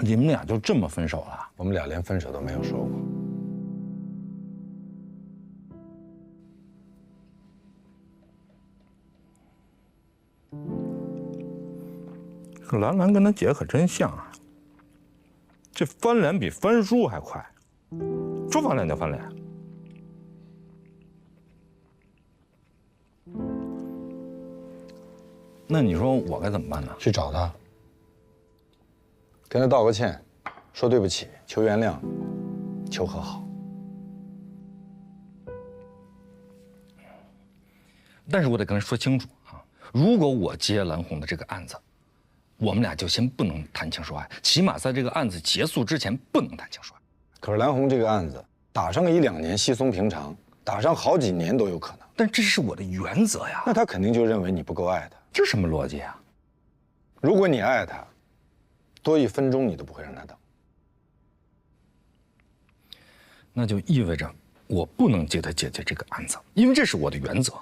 你们俩就这么分手了？我们俩连分手都没有说过。兰兰跟她姐可真像啊，这翻脸比翻书还快，说翻脸就翻脸。那你说我该怎么办呢？去找他，跟他道个歉，说对不起，求原谅，求和好。但是我得跟他说清楚啊，如果我接蓝红的这个案子，我们俩就先不能谈情说爱，起码在这个案子结束之前不能谈情说爱。可是蓝红这个案子打上个1、2年稀松平常，打上好几年都有可能。但这是我的原则呀。那他肯定就认为你不够爱他。这什么逻辑啊？如果你爱他，多1分钟你都不会让他等。那就意味着我不能接他姐姐这个案子，因为这是我的原则。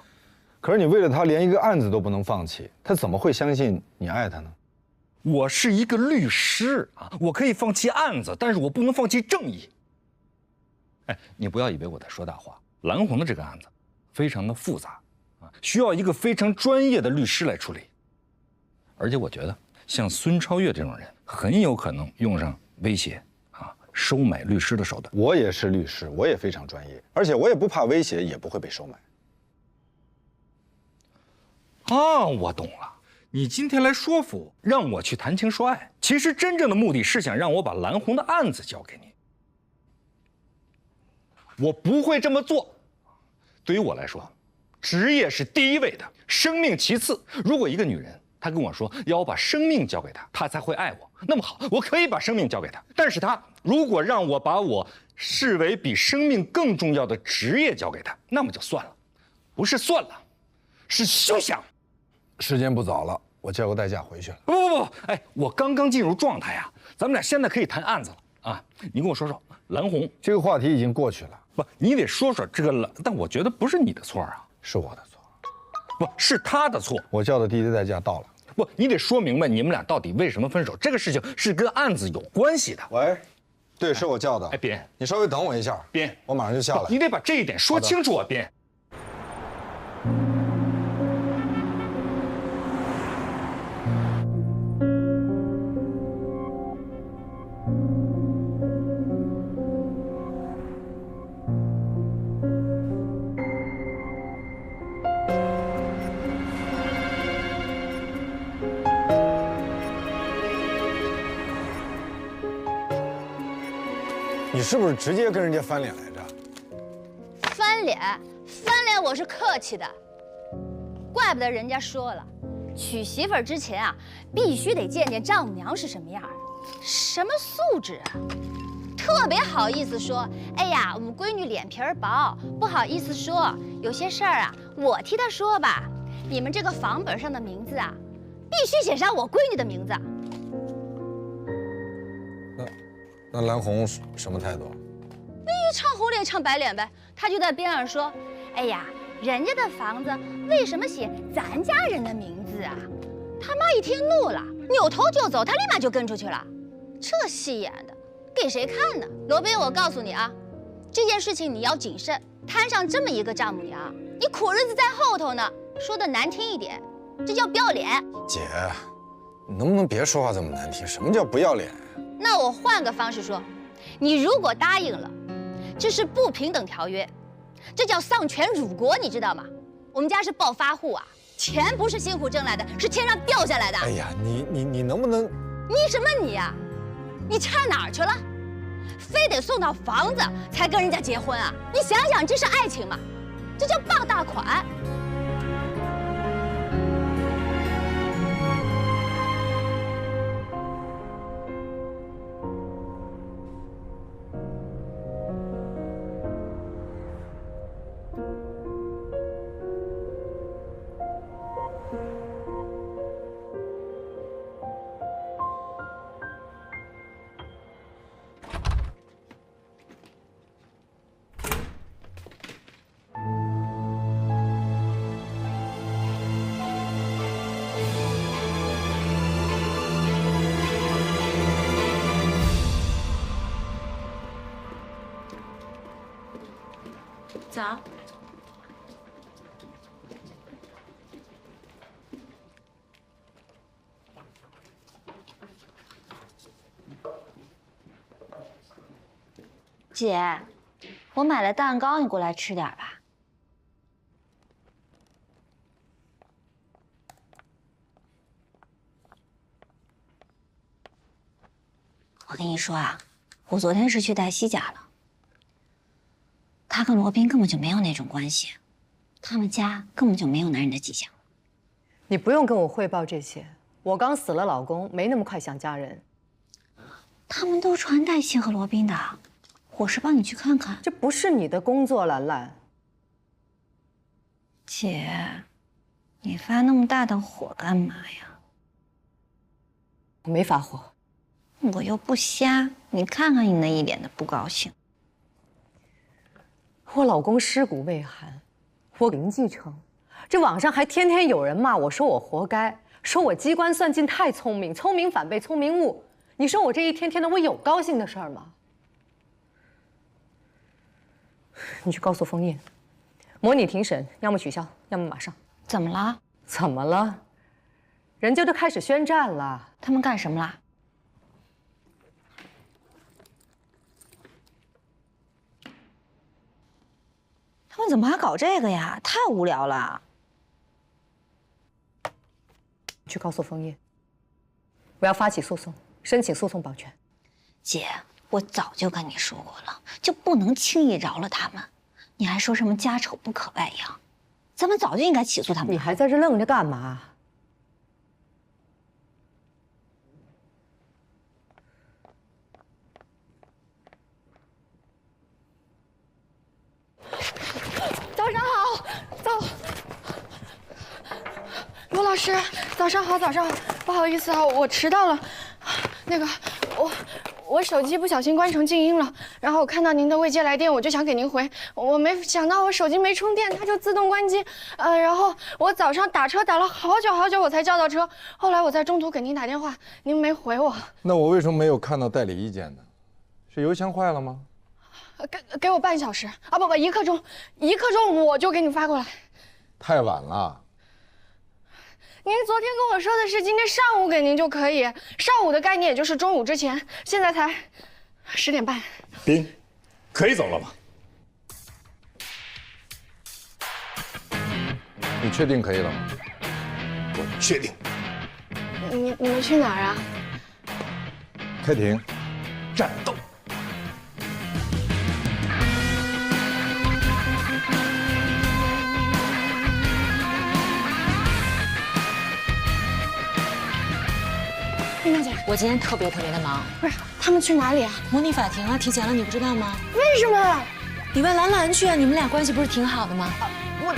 可是你为了他连一个案子都不能放弃，他怎么会相信你爱他呢？我是一个律师啊，我可以放弃案子，但是我不能放弃正义。哎，你不要以为我在说大话。蓝红的这个案子非常的复杂啊，需要一个非常专业的律师来处理。而且我觉得，像孙超越这种人，很有可能用上威胁啊、收买律师的手段。我也是律师，我也非常专业，而且我也不怕威胁，也不会被收买。啊，我懂了。你今天来说服让我去谈情说爱，其实真正的目的是想让我把蓝红的案子交给你。我不会这么做。对于我来说，职业是第一位的，生命其次。如果一个女人她跟我说要我把生命交给她，她才会爱我，那么好，我可以把生命交给她。但是她如果让我把我视为比生命更重要的职业交给她，那么就算了，不是算了，是休想。时间不早了，我叫个代驾回去了。不，哎，我刚刚进入状态呀，咱们俩现在可以谈案子了啊！你跟我说说，蓝红这个话题已经过去了。不，你得说说这个但我觉得不是你的错啊，是我的错，不是他的错。我叫的滴滴代驾到了。不，你得说明白你们俩到底为什么分手，这个事情是跟案子有关系的。喂，对，是我叫的。哎，斌，你稍微等我一下，斌，我马上就下来。你得把这一点说清楚啊，斌。你是不是直接跟人家翻脸来着？翻脸，翻脸，我是客气的。怪不得人家说了，娶媳妇儿之前啊，必须得见见丈母娘是什么样，什么素质啊。特别好意思说，哎呀，我们闺女脸皮儿薄，不好意思说，有些事儿啊，我替她说吧。你们这个房本上的名字啊，必须写上我闺女的名字。那蓝红什么态度？那一唱红脸唱白脸呗。他就在边上说：“哎呀，人家的房子为什么写咱家人的名字啊？”他妈一听怒了，扭头就走，他立马就跟出去了。这戏演的，给谁看呢？罗宾，我告诉你啊，这件事情你要谨慎。摊上这么一个丈母娘，你苦日子在后头呢。说的难听一点，这叫不要脸。姐，你能不能别说话这么难听？什么叫不要脸？那我换个方式说，你如果答应了，这是不平等条约，这叫丧权辱国，你知道吗？我们家是暴发户啊，钱不是辛苦挣来的，是天上掉下来的。哎呀，你能不能？你什么你呀？你差哪儿去了？非得送到房子才跟人家结婚啊？你想想，这是爱情吗？这叫傍大款。早。姐，我买了蛋糕，你过来吃点吧。我跟你说啊，我昨天是去黛西家了。他跟罗宾根本就没有那种关系，他们家根本就没有男人的迹象。你不用跟我汇报这些，我刚死了老公，没那么快想嫁人。他们都传黛西和罗宾的，我是帮你去看看。这不是你的工作，兰兰。姐，你发那么大的火干嘛呀？我没发火，我又不瞎，你看看你那一脸的不高兴。我老公尸骨未寒，我零继承，这网上还天天有人骂我说我活该，说我机关算尽太聪明，聪明反被聪明误。你说我这一天天的，我有高兴的事儿吗？你去告诉封印，模拟庭审，要么取消，要么马上。怎么了？怎么了？人家都开始宣战了。他们干什么了？他们怎么还搞这个呀？太无聊了。去告诉封印，我要发起诉讼，申请诉讼保全。姐，我早就跟你说过了，就不能轻易饶了他们。你还说什么家丑不可外扬，咱们早就应该起诉他们。你还在这愣着干嘛？早上好，罗老师，早上好，早上好，不好意思啊，我迟到了。那个，我手机不小心关成静音了，然后我看到您的未接来电，我就想给您回，我没想到我手机没充电，它就自动关机。然后我早上打车打了好久我才叫到车，后来我在中途给您打电话，您没回我。那我为什么没有看到代理意见呢？是邮箱坏了吗？给我半小时啊，不1刻钟，1刻钟我就给你发过来。太晚了。您昨天跟我说的是今天上午给您就可以，上午的概念也就是中午之前，现在才10点半。斌，可以走了吗？你确定可以了吗？我确定。你们去哪儿啊？开庭。战斗。丽娜姐，我今天特别的忙。不是，他们去哪里啊？模拟法庭啊，提前了，你不知道吗？为什么？你问兰兰去啊，你们俩关系不是挺好的吗？我。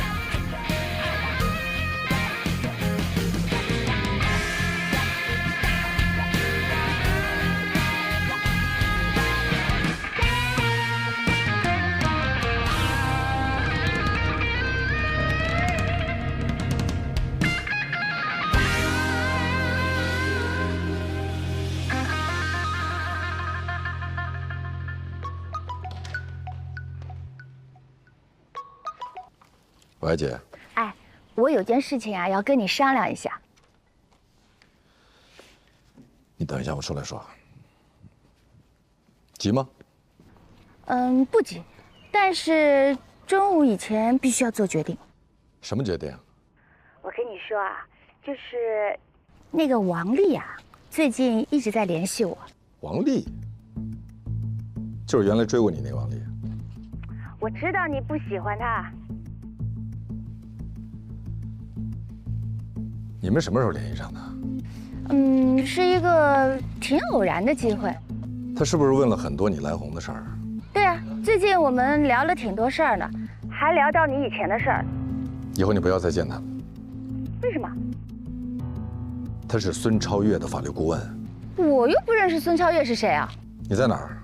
喂，姐。哎，我有件事情啊，要跟你商量一下。你等一下，我出来说。急吗？不急，但是中午以前必须要做决定。什么决定？我跟你说啊，就是那个王丽啊，最近一直在联系我。王丽？就是原来追过你那王丽。我知道你不喜欢她。你们什么时候联系上的？是一个挺偶然的机会。他是不是问了很多你蓝红的事儿？对啊，最近我们聊了挺多事儿呢，还聊到你以前的事儿。以后你不要再见他了。为什么？他是孙超越的法律顾问。我又不认识孙超越是谁啊？你在哪儿？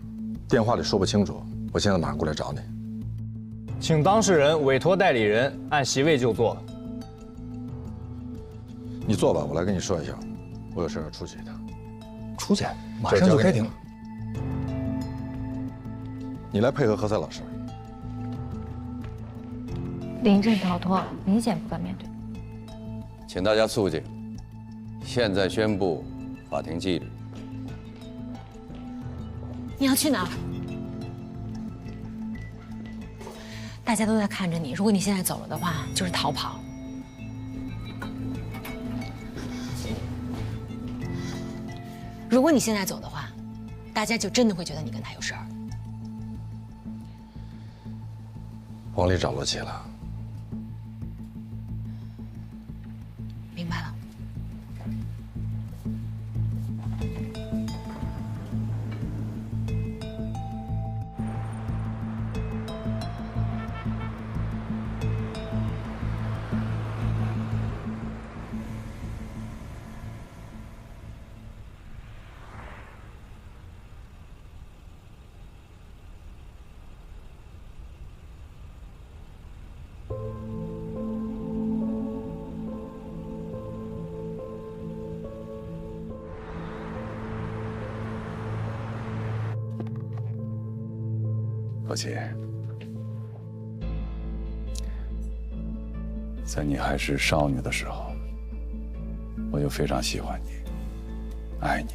电话里说不清楚，我现在马上过来找你。请当事人委托代理人按席位就坐。你坐吧，我来跟你说一下，我有事要出去一趟。出去？马上就开庭。你来配合何塞老师。临阵逃脱，明显不敢面对。请大家肃静。现在宣布法庭纪律。你要去哪儿？大家都在看着你，如果你现在走了的话，就是逃跑。如果你现在走的话，大家就真的会觉得你跟他有事儿。王丽找罗琦了。明白了。罗琦，在你还是少女的时候，我就非常喜欢你，爱你。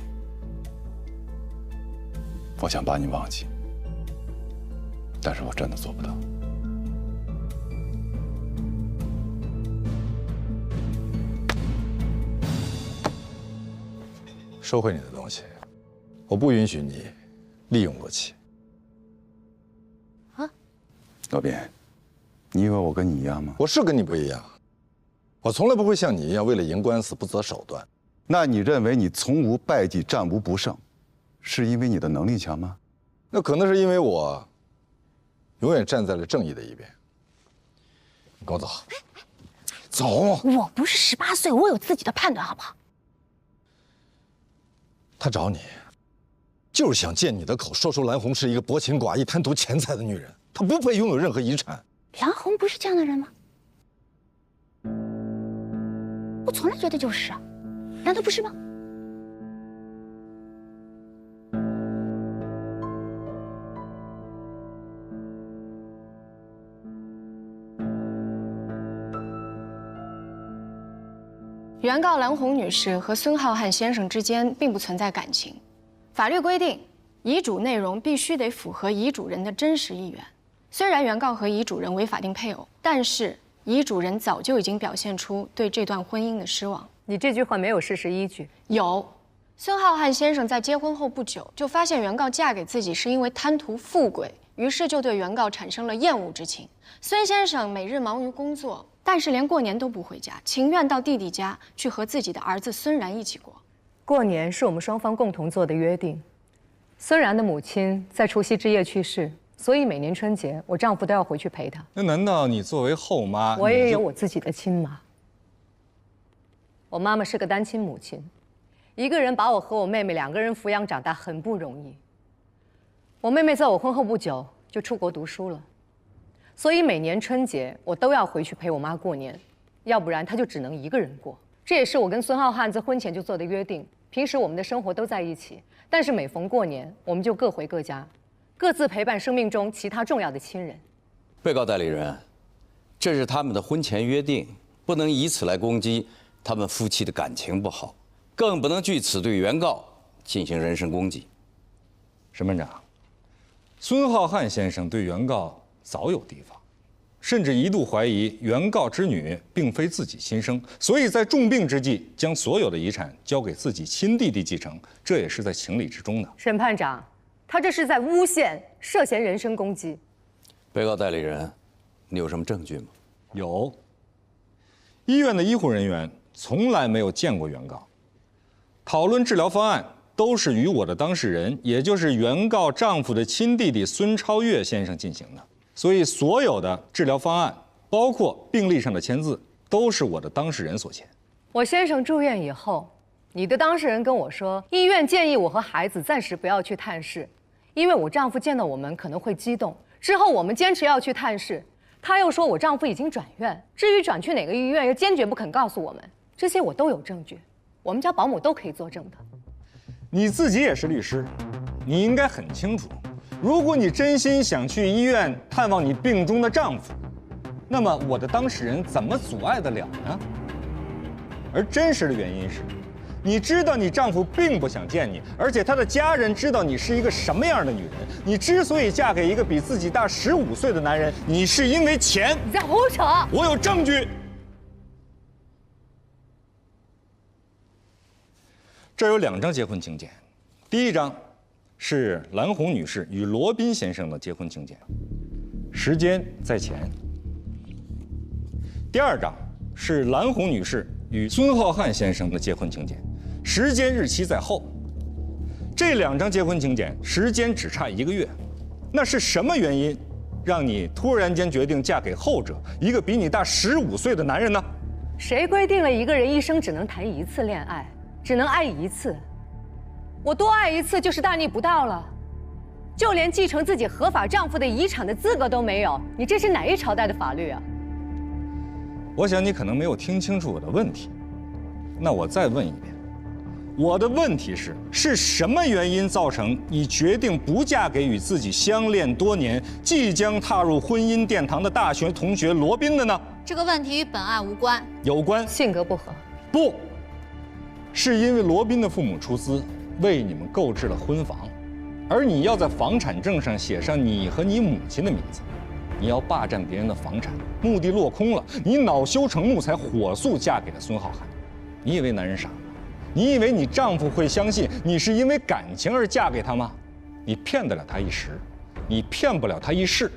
我想把你忘记，但是我真的做不到。收回你的东西，我不允许你利用罗琦。罗宾，你以为我跟你一样吗？我是跟你不一样，我从来不会像你一样为了赢官司不择手段。那你认为你从无败绩、战无不胜，是因为你的能力强吗？那可能是因为我永远站在了正义的一边。你跟我走，走。我不是18岁，我有自己的判断，好不好？他找你，就是想借你的口说出蓝红是一个薄情寡义、贪图钱财的女人，她不配拥有任何遗产。蓝红不是这样的人吗？我从来觉得就是啊，难道不是吗？原告蓝红女士和孙浩瀚先生之间并不存在感情。法律规定，遗嘱内容必须得符合遗嘱人的真实意愿。虽然原告和遗嘱人为法定配偶，但是遗嘱人早就已经表现出对这段婚姻的失望。你这句话没有事实依据。有，孙浩瀚先生在结婚后不久就发现原告嫁给自己是因为贪图富贵，于是就对原告产生了厌恶之情。孙先生每日忙于工作，但是连过年都不回家，情愿到弟弟家去和自己的儿子孙然一起过。过年是我们双方共同做的约定。孙然的母亲在除夕之夜去世，所以每年春节我丈夫都要回去陪她。那难道你作为后妈，我也有我自己的亲妈。我妈妈是个单亲母亲，一个人把我和我妹妹2个人抚养长大很不容易。我妹妹在我婚后不久就出国读书了，所以每年春节我都要回去陪我妈过年，要不然她就只能一个人过。这也是我跟孙浩瀚在婚前就做的约定。平时我们的生活都在一起，但是每逢过年，我们就各回各家，各自陪伴生命中其他重要的亲人。被告代理人，这是他们的婚前约定，不能以此来攻击他们夫妻的感情不好，更不能据此对原告进行人身攻击。审判长，孙浩瀚先生对原告早有提防，甚至一度怀疑原告之女并非自己亲生，所以在重病之际将所有的遗产交给自己亲弟弟继承，这也是在情理之中的。审判长，他这是在诬陷，涉嫌人身攻击。被告代理人，你有什么证据吗？有。医院的医护人员从来没有见过原告，讨论治疗方案都是与我的当事人，也就是原告丈夫的亲弟弟孙超越先生进行的。所以，所有的治疗方案，包括病历上的签字，都是我的当事人所签。我先生住院以后，你的当事人跟我说，医院建议我和孩子暂时不要去探视，因为我丈夫见到我们可能会激动。之后我们坚持要去探视，他又说我丈夫已经转院，至于转去哪个医院，又坚决不肯告诉我们。这些我都有证据，我们家保姆都可以作证的。你自己也是律师，你应该很清楚。如果你真心想去医院探望你病中的丈夫，那么我的当事人怎么阻碍得了呢？而真实的原因是，你知道你丈夫并不想见你，而且他的家人知道你是一个什么样的女人。你之所以嫁给一个比自己大15岁的男人，你是因为钱。你在胡扯！我有证据。这有2张结婚请柬，第一张是蓝红女士与罗宾先生的结婚请柬，时间在前；第2张是蓝红女士与孙浩瀚先生的结婚请柬，时间日期在后。这2张结婚请柬时间只差1个月，那是什么原因让你突然间决定嫁给后者，一个比你大15岁的男人呢？谁规定了一个人一生只能谈1次恋爱，只能爱1次？我多爱1次就是大逆不道了，就连继承自己合法丈夫的遗产的资格都没有。你这是哪一朝代的法律啊？我想你可能没有听清楚我的问题，那我再问一遍，我的问题是什么原因造成你决定不嫁给与自己相恋多年、即将踏入婚姻殿堂的大学同学罗宾的呢？这个问题与本案无关。有关。性格不合。不，是因为罗宾的父母出资为你们购置了婚房，而你要在房产证上写上你和你母亲的名字，你要霸占别人的房产，目的落空了，你恼羞成怒才火速嫁给了孙浩瀚。你以为男人傻吗？你以为你丈夫会相信你是因为感情而嫁给他吗？你骗得了他一时，你骗不了他一世，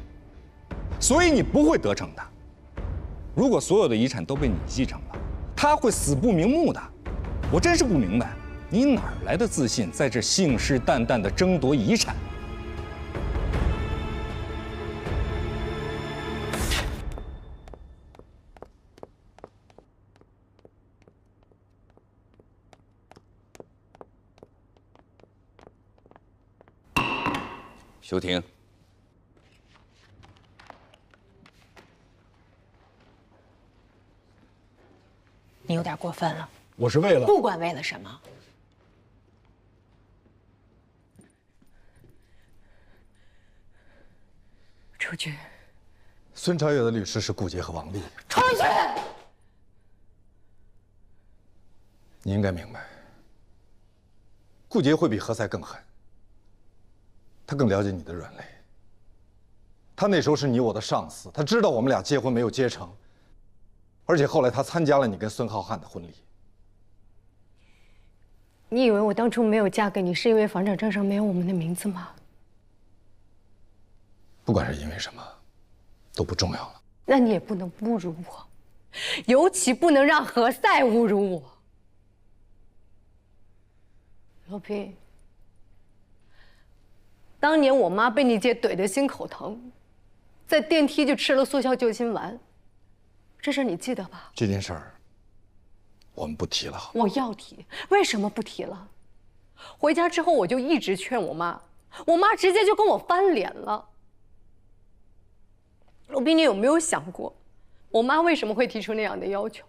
所以你不会得逞的。如果所有的遗产都被你继承了，他会死不瞑目的。我真是不明白，你哪儿来的自信，在这信誓旦旦地争夺遗产？休庭。你有点过分了。我是为了……不管为了什么。出去。孙超越的律师是顾杰和王丽。出去！你应该明白，顾杰会比何塞更狠。他更了解你的软肋。他那时候是你我的上司，他知道我们俩结婚没有结成，而且后来他参加了你跟孙浩瀚的婚礼。你以为我当初没有嫁给你，是因为房产证上没有我们的名字吗？不管是因为什么，都不重要了。那你也不能侮辱我，尤其不能让何塞侮辱我。罗平，当年我妈被你姐怼得心口疼，在电梯就吃了速效救心丸，这事你记得吧？这件事儿，我们不提了。我要提，为什么不提了？回家之后我就一直劝我妈，我妈直接就跟我翻脸了。罗宾，你有没有想过，我妈为什么会提出那样的要求？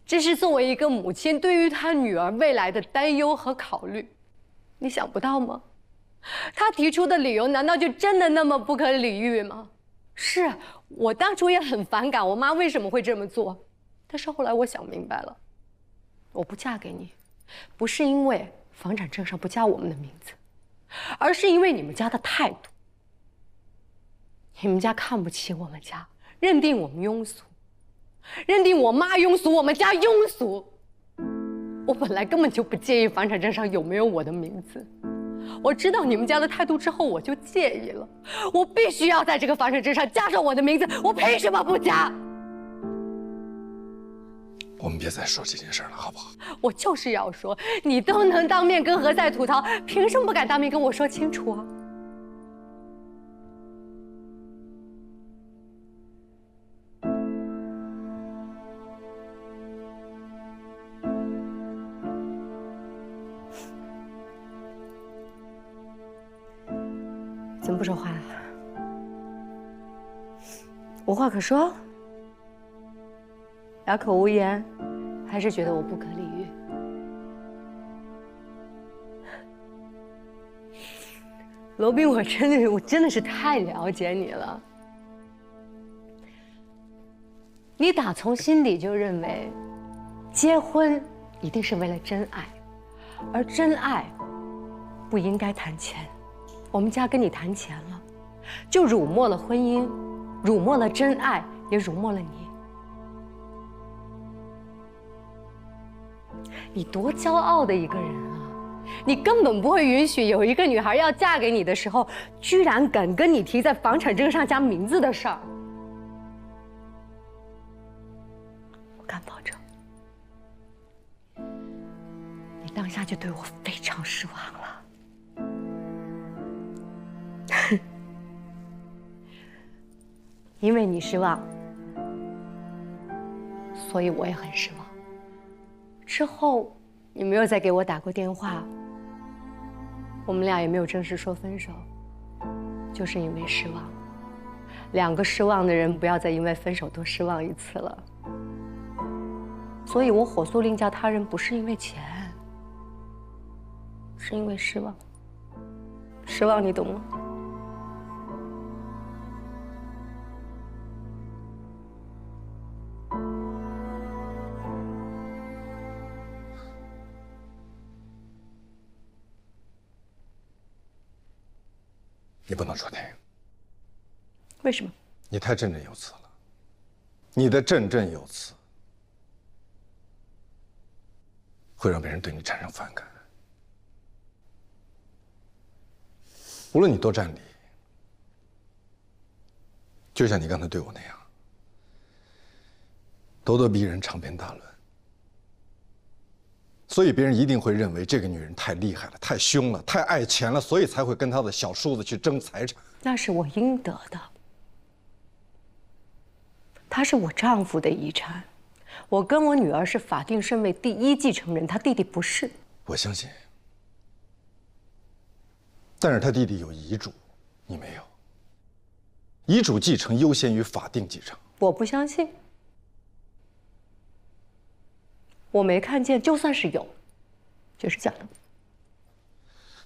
这是作为一个母亲对于她女儿未来的担忧和考虑，你想不到吗？她提出的理由难道就真的那么不可理喻吗？是我当初也很反感我妈为什么会这么做，但是后来我想明白了，我不嫁给你，不是因为房产证上不加我们的名字，而是因为你们家的态度。你们家看不起我们家，认定我们庸俗，认定我妈庸俗，我们家庸俗。我本来根本就不介意房产证上有没有我的名字，我知道你们家的态度之后，我就介意了。我必须要在这个房产证上加上我的名字，我凭什么不加？我们别再说这件事了，好不好？我就是要说，你都能当面跟何塞吐槽，凭什么不敢当面跟我说清楚啊？怎么不说话？无话可说？哑口无言，还是觉得我不可理喻？罗宾，我真的是太了解你了。你打从心底就认为，结婚一定是为了真爱，而真爱不应该谈钱。我们家跟你谈钱了，就辱没了婚姻，辱没了真爱，也辱没了你。你多骄傲的一个人啊！你根本不会允许有一个女孩要嫁给你的时候，居然敢跟你提在房产证上加名字的事儿。我敢保证，你当下就对我非常失望了。因为你失望，所以我也很失望。之后你没有再给我打过电话，我们俩也没有正式说分手，就是因为失望。两个失望的人，不要再因为分手多失望一次了。所以我火速另嫁他人，不是因为钱，是因为失望。失望，你懂吗？你不能说那个。为什么？你太振振有词了，你的振振有词会让别人对你产生反感。无论你多占理，就像你刚才对我那样，咄咄逼人，长篇大论，所以别人一定会认为这个女人太厉害了，太凶了，太爱钱了，所以才会跟她的小叔子去争财产。那是我应得的，他是我丈夫的遗产，我跟我女儿是法定顺位第一继承人，他弟弟不是。我相信，但是他弟弟有遗嘱，你没有。遗嘱继承优先于法定继承。我不相信，我没看见，就算是有，也是假的。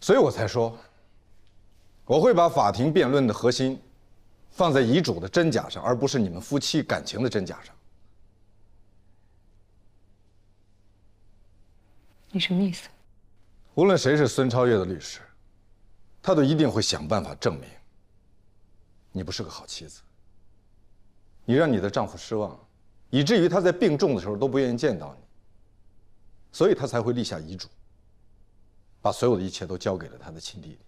所以我才说，我会把法庭辩论的核心放在遗嘱的真假上，而不是你们夫妻感情的真假上。你什么意思？无论谁是孙超越的律师，他都一定会想办法证明你不是个好妻子。你让你的丈夫失望，以至于他在病重的时候都不愿意见到你，所以他才会立下遗嘱，把所有的一切都交给了他的亲弟弟。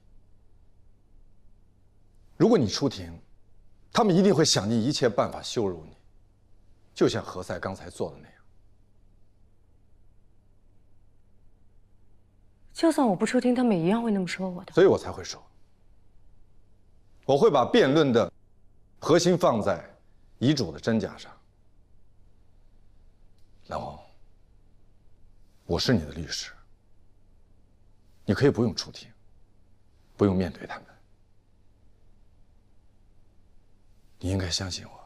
如果你出庭，他们一定会想尽一切办法羞辱你，就像何塞刚才做的那样。就算我不出庭，他们也一样会那么说我的。所以我才会说，我会把辩论的核心放在遗嘱的真假上。蓝红，我是你的律师，你可以不用出庭，不用面对他们，你应该相信我。